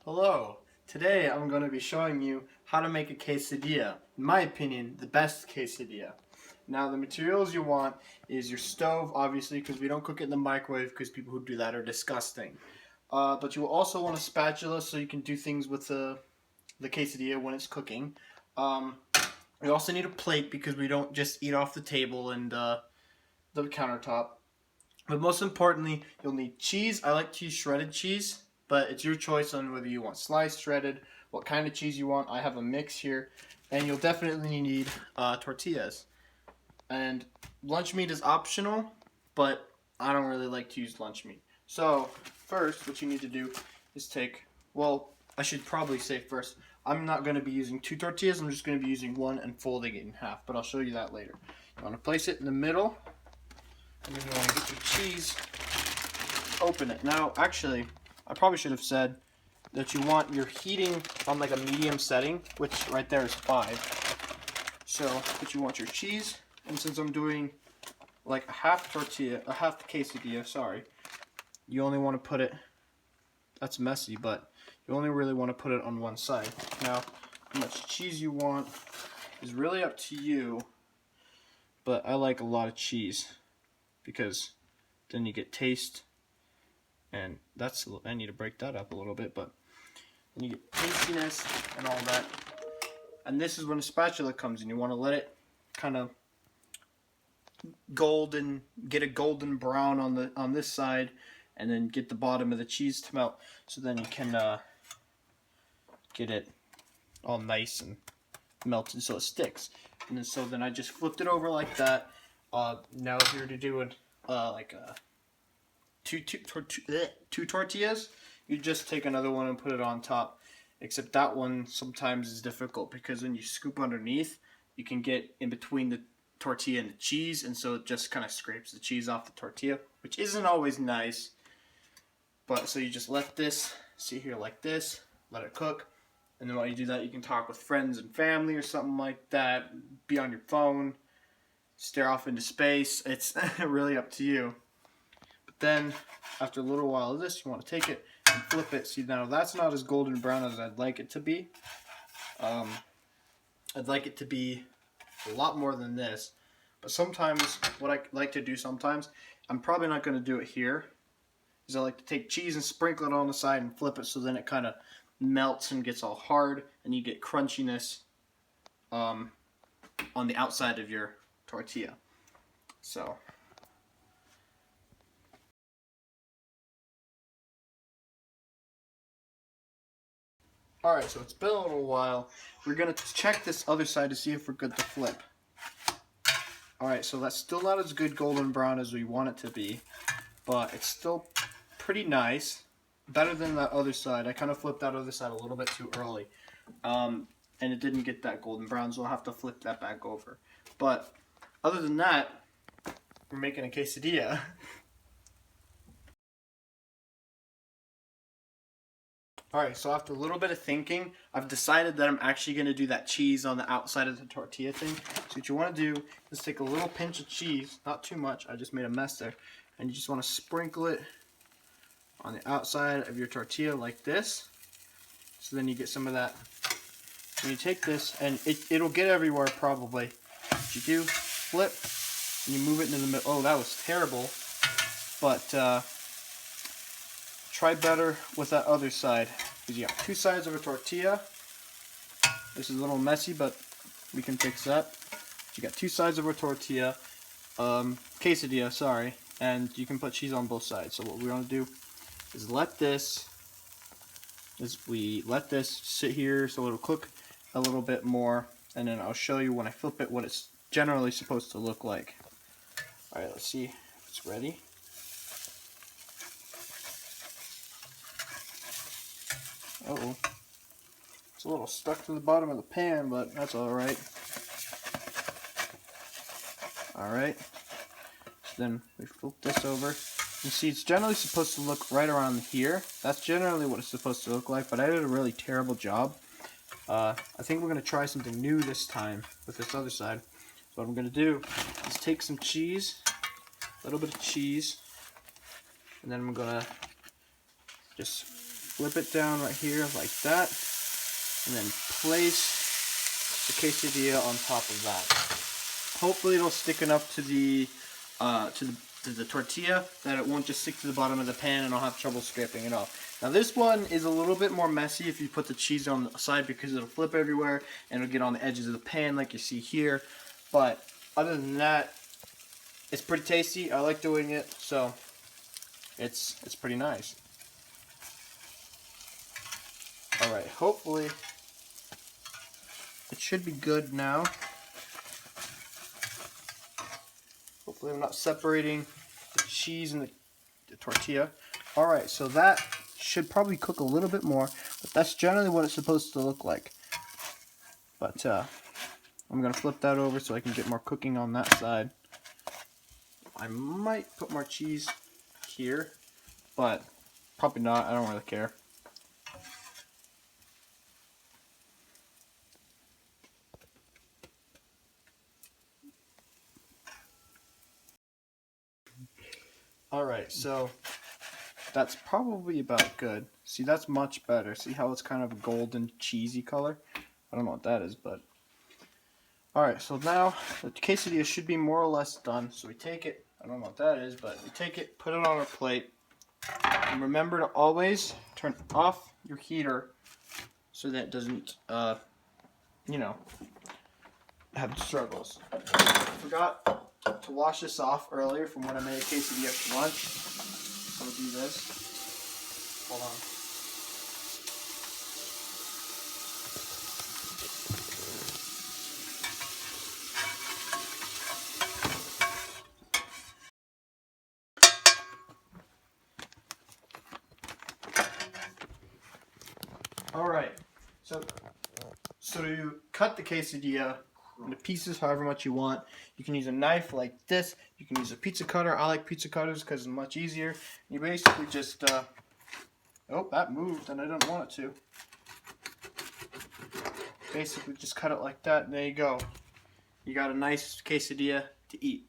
Hello. Today I'm going to be showing you how to make a quesadilla. In my opinion, the best quesadilla. Now the materials you want is your stove, obviously, because we don't cook it in the microwave because people who do that are disgusting. But you will also want a spatula so you can do things with the quesadilla when it's cooking. Um, we also need a plate because we don't just eat off the table and the countertop. But most importantly, you'll need cheese. I like to use shredded cheese, but it's your choice on whether you want sliced, shredded, what kind of cheese you want. I have a mix here. And you'll definitely need tortillas. And lunch meat is optional, but I don't really like to use lunch meat. So first, what you need to do is I should probably say first, I'm not going to be using 2 tortillas. I'm just going to be using one and folding it in half, but I'll show you that later. You want to place it in the middle, and then you want to get your cheese, open it. Now, actually, I probably should have said that you want your heating on like a medium setting, which right there is 5. So, but you want your cheese, and since I'm doing like a half quesadilla, sorry, you only want to put it, that's messy, but you only really want to put it on one side. Now, how much cheese you want is really up to you, but I like a lot of cheese because then you get taste, and I need to break that up a little bit, but then you get tastiness and all that. And this is when a spatula comes in. You want to let it kind of get a golden brown on this side, and then get the bottom of the cheese to melt, so then you can get it all nice and melted so it sticks. And then I just flipped it over like that. Now if you were to do it two tortillas, you just take another one and put it on top. Except that one sometimes is difficult because when you scoop underneath, you can get in between the tortilla and the cheese, and so it just kind of scrapes the cheese off the tortilla, which isn't always nice. But so you just let this sit here like this, let it cook, and then while you do that, you can talk with friends and family or something like that, be on your phone, stare off into space. It's really up to you. But then, after a little while of this, you want to take it and flip it. See, now that's not as golden brown as I'd like it to be. I'd like it to be a lot more than this. But sometimes, what I like to do sometimes, I'm probably not going to do it here, is I like to take cheese and sprinkle it on the side and flip it so then it kind of melts and gets all hard, and you get crunchiness on the outside of your tortilla. So alright, so it's been a little while. We're going to check this other side to see if we're good to flip. Alright, so that's still not as good golden brown as we want it to be, but it's still pretty nice. Better than that other side. I kind of flipped that other side a little bit too early. And it didn't get that golden brown, so I'll have to flip that back over. But other than that, we're making a quesadilla. Alright, so after a little bit of thinking, I've decided that I'm actually going to do that cheese on the outside of the tortilla thing. So what you want to do is take a little pinch of cheese, not too much, I just made a mess there, and you just want to sprinkle it on the outside of your tortilla like this. So then you get some of that. And you take this, and it'll get everywhere probably. What you do, flip, and you move it into the middle. Oh, that was terrible. But try better with that other side, because you got 2 sides of a tortilla. This is a little messy, but we can fix that. You got 2 sides of a tortilla, quesadilla, sorry, and you can put cheese on both sides. So what we want to do is let this sit here so it'll cook a little bit more, and then I'll show you when I flip it what it's generally supposed to look like. Alright, let's see if it's ready. Uh-oh. It's a little stuck to the bottom of the pan, but that's alright. Alright. So then we flip this over. You see, it's generally supposed to look right around here. That's generally what it's supposed to look like, but I did a really terrible job. I think we're going to try something new this time with this other side. So what I'm going to do is take some cheese, a little bit of cheese, and then I'm going to just flip it down right here like that, and then place the quesadilla on top of that. Hopefully it'll stick enough to the tortilla that it won't just stick to the bottom of the pan and I'll have trouble scraping it off. Now this one is a little bit more messy if you put the cheese on the side because it'll flip everywhere and it'll get on the edges of the pan like you see here. But other than that, it's pretty tasty. I like doing it, so it's pretty nice. Alright, hopefully it should be good now. Hopefully I'm not separating the cheese and the tortilla. Alright, so that should probably cook a little bit more, but that's generally what it's supposed to look like. But I'm going to flip that over so I can get more cooking on that side. I might put more cheese here, but probably not. I don't really care. Alright, so that's probably about good. See, that's much better. See how it's kind of a golden cheesy color? I don't know what that is, but... Alright, so now the quesadilla should be more or less done. So we take it, I don't know what that is, but we take it, put it on our plate. And remember to always turn off your heater so that it doesn't, you know, have struggles. I forgot to wash this off earlier from when I made a quesadilla for lunch. So I'll do this. Hold on. Alright, so to cut the quesadilla into pieces however much you want, you can use a knife like this, you can use a pizza cutter. I like pizza cutters because it's much easier. You basically just, oh, that moved and I didn't want it to. Basically just cut it like that and there you go. You got a nice quesadilla to eat.